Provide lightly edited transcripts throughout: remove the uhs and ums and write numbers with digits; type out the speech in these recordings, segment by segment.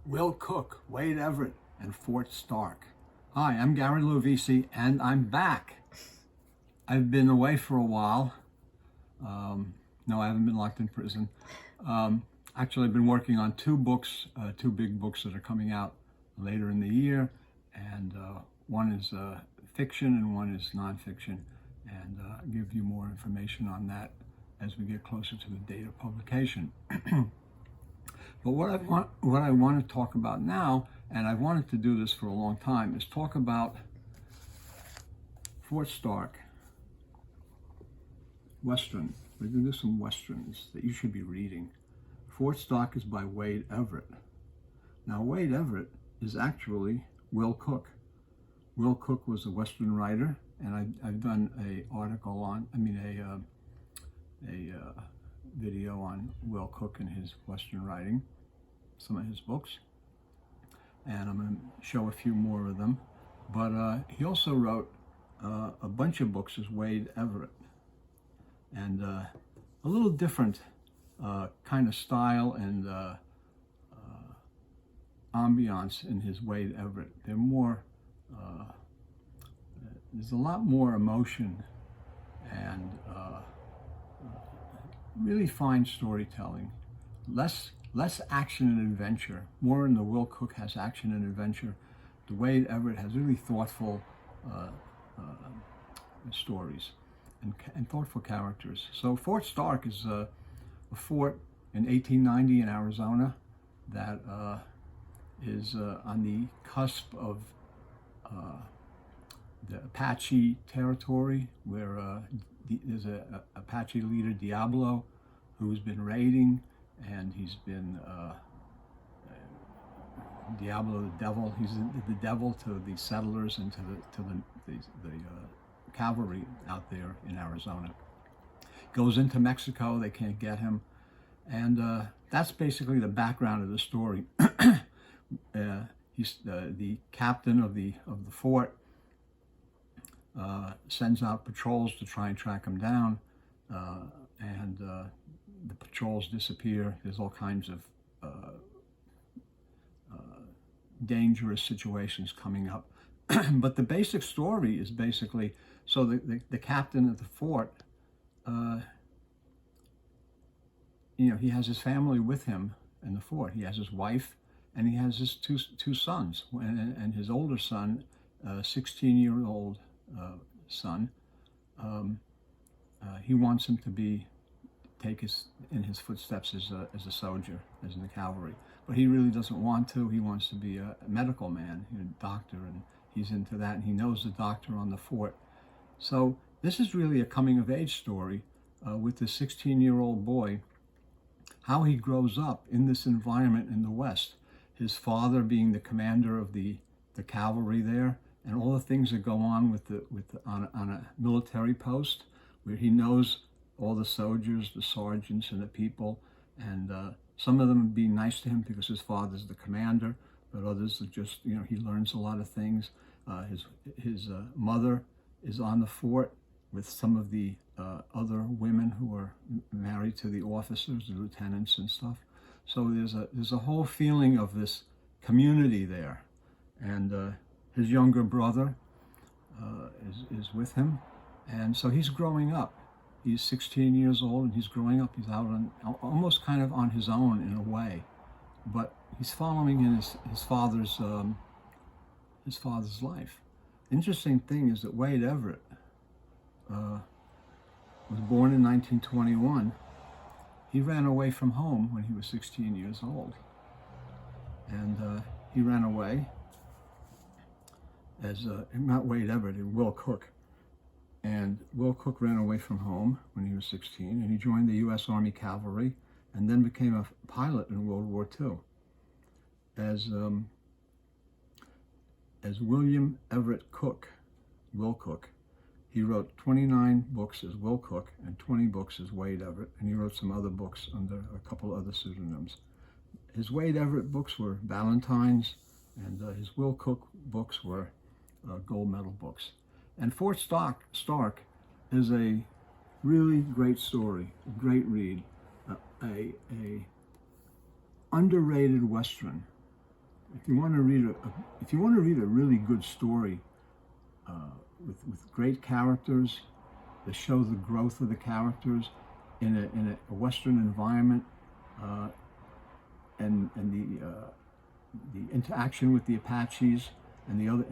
Will Cook, Wade Everett, and Fort Stark. Hi, I'm Gary Lovisi, and I'm back. I've been away for a while. No, I haven't been locked in prison. Actually, I've been working on two books, two big books that are coming out later in the year, and one is fiction and one is nonfiction, and I'll give you more information on that as we get closer to the date of publication. But what I want to talk about now, and I've wanted to do this for a long time, is talk about Fort Stark, Western. We're going to do some Westerns that you should be reading. Fort Stark is by Wade Everett. Now, Wade Everett is actually Will Cook. Will Cook was a Western writer, and I've done a video on Will Cook and his Western writing, some of his books, and I'm going to show a few more of them. But he also wrote a bunch of books as Wade Everett, and a little different kind of style and ambiance in his Wade Everett. They're more, there's a lot more emotion and really fine storytelling, less action and adventure. More in the Will Cook has action and adventure. The Wade Everett has really thoughtful stories and thoughtful characters. So Fort Stark is a fort in 1890 in Arizona that is on the cusp of the Apache territory, where there's a Apache leader, Diablo, who's been raiding, and he's been Diablo the devil. He's the devil to the settlers and to the cavalry out there in Arizona. Goes into Mexico, they can't get him, and that's basically the background of the story. He's the captain of the fort. Sends out patrols to try and track him down, and the patrols disappear. There's all kinds of dangerous situations coming up. But the basic story is basically, so the captain of the fort, he has his family with him in the fort. He has his wife, and he has his two sons, and his older son, 16-year-old son, he wants him to take in his footsteps as a soldier, as in the cavalry. But he really doesn't want to. He wants to be a medical man, a doctor, and he's into that, and he knows the doctor on the fort. So this is really a coming-of-age story with the 16-year-old boy, how he grows up in this environment in the West. His father being the commander of the cavalry there, and all the things that go on on a military post, where he knows all the soldiers, the sergeants, and the people, and some of them would be nice to him because his father's the commander, but others are just, he learns a lot of things. His mother is on the fort with some of the other women who are married to the officers, the lieutenants and stuff. So there's a whole feeling of this community there, and his younger brother is with him, and so he's growing up. He's 16 years old, and he's growing up. He's out almost kind of on his own in a way, but he's following in his father's life. Interesting thing is that Wade Everett was born in 1921. He ran away from home when he was 16 years old, and he ran away as not Wade Everett, Will Cook. And Will Cook ran away from home when he was 16, and he joined the U.S. Army Cavalry, and then became a pilot in World War II. As William Everett Cook, Will Cook, he wrote 29 books as Will Cook and 20 books as Wade Everett, and he wrote some other books under a couple other pseudonyms. His Wade Everett books were Valentine's, and his Will Cook books were gold medal books. And Fort Stark is a really great story, a great read, a underrated Western if you want to read a really good story with great characters that show the growth of the characters in a Western environment, and the interaction with the Apaches and the other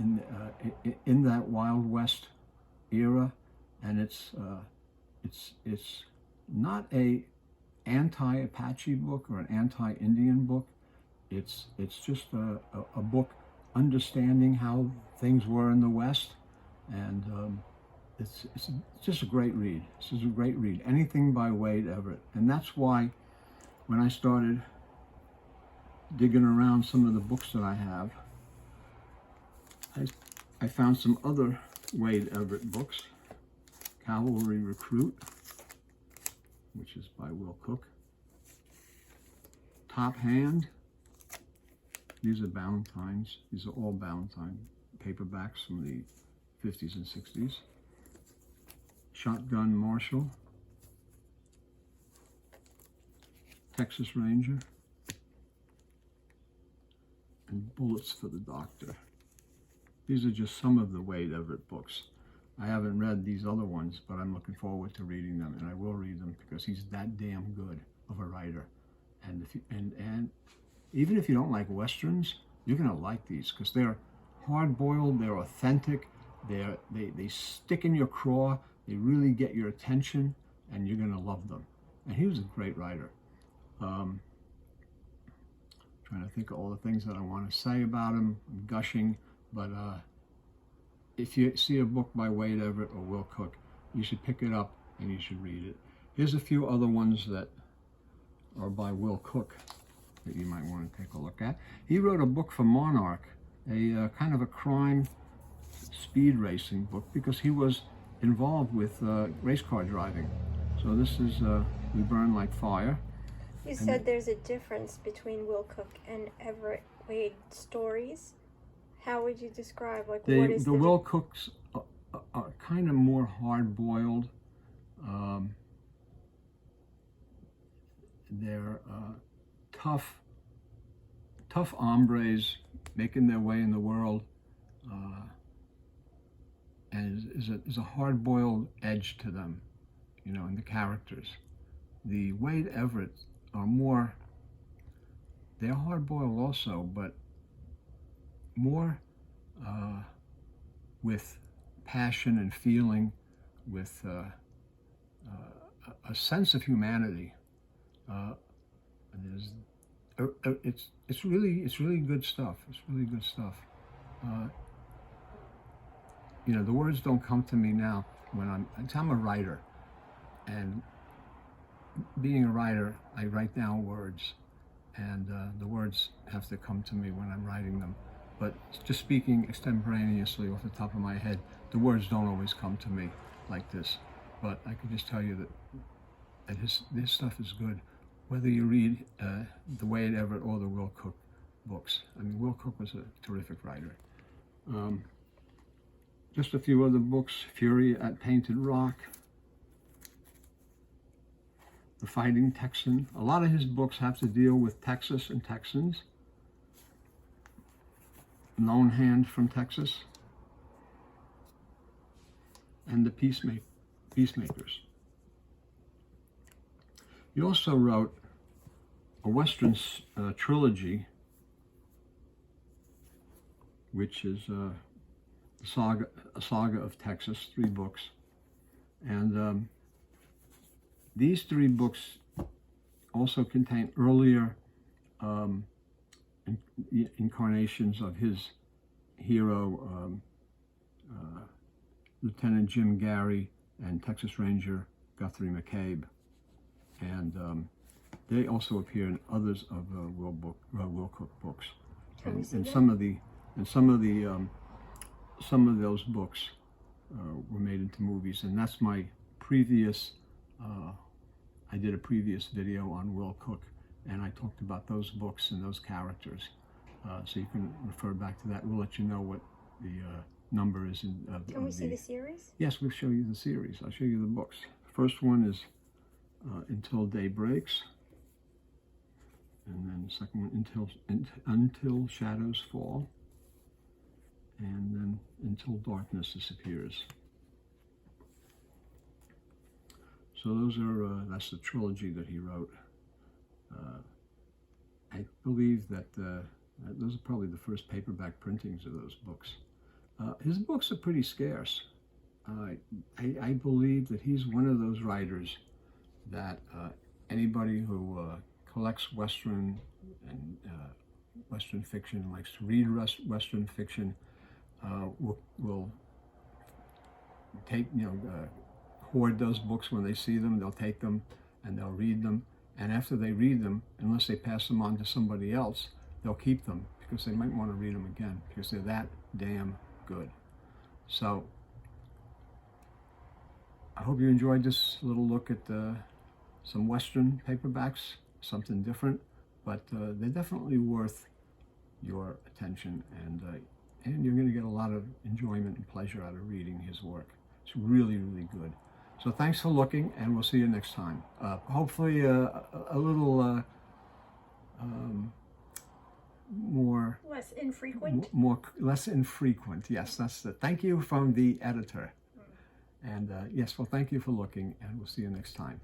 in that Wild West era, and it's not a anti-Apache book or an anti-Indian book. It's just a book understanding how things were in the West, and it's just a great read. This is a great read. Anything by Wade Everett, and that's why when I started digging around some of the books that I have, I found some other Wade Everett books. Cavalry Recruit, which is by Will Cook. Top Hand. These are Ballantines. These are all Ballantine paperbacks from the 50s and 60s. Shotgun Marshal. Texas Ranger. And Bullets for the Doctor. These are just some of the Wade Everett books. I haven't read these other ones, but I'm looking forward to reading them, and I will read them because he's that damn good of a writer. And if you, and even if you don't like Westerns, you're gonna like these because they're hard-boiled, they're authentic, they stick in your craw, they really get your attention, and you're gonna love them. And he was a great writer. Trying to think of all the things that I want to say about him. I'm gushing, but if you see a book by Wade Everett or Will Cook, you should pick it up and you should read it. Here's a few other ones that are by Will Cook that you might want to take a look at. He wrote a book for Monarch, a kind of a crime speed racing book, because he was involved with race car driving. So this is We Burn Like Fire. You said there's a difference between Will Cook and Everett Wade stories. How would you describe, what is the Will Cooks are kind of more hard-boiled. They're tough hombres making their way in the world, and is a hard-boiled edge to them, you know, in the characters. The Wade Everett are more, they're hard-boiled also, but more with passion and feeling, with a sense of humanity. It's really good stuff. It's really good stuff. You know, the words don't come to me now when I'm a writer, and being a writer, I write down words, and the words have to come to me when I'm writing them. But just speaking extemporaneously off the top of my head, the words don't always come to me like this. But I can just tell you that his stuff is good, whether you read the Wade Everett or the Will Cook books. I mean, Will Cook was a terrific writer. Just a few other books: Fury at Painted Rock, The Fighting Texan. A lot of his books have to deal with Texas and Texans. Lone Hand from Texas, and The Peacemakers. He also wrote a Western trilogy, which is a saga of Texas, 3 books. And these 3 books also contain earlier incarnations of his hero, Lieutenant Jim Gary and Texas Ranger Guthrie McCabe, and they also appear in others of Will Cook books. And some of those books were made into movies, and that's my previous. I did a previous video on Will Cook, and I talked about those books and those characters. So you can refer back to that. We'll let you know what the number is. Can we see the series? Yes, we'll show you the series. I'll show you the books. The first one is Until Day Breaks. and then the second one, Until Shadows Fall, and then Until Darkness Disappears. So those are, that's the trilogy that he wrote. I believe that those are probably the first paperback printings of those books. His books are pretty scarce. I believe that he's one of those writers that anybody who collects Western and Western fiction, likes to read Western fiction, will take, hoard those books. When they see them, they'll take them and they'll read them. And after they read them, unless they pass them on to somebody else, they'll keep them because they might want to read them again because they're that damn good. So I hope you enjoyed this little look at some Western paperbacks, something different, but they're definitely worth your attention, and you're going to get a lot of enjoyment and pleasure out of reading his work. It's really, really good. So thanks for looking, and we'll see you next time. Hopefully a little more... Less infrequent? Less infrequent, yes. That's the thank you from the editor. And yes, well, thank you for looking, and we'll see you next time.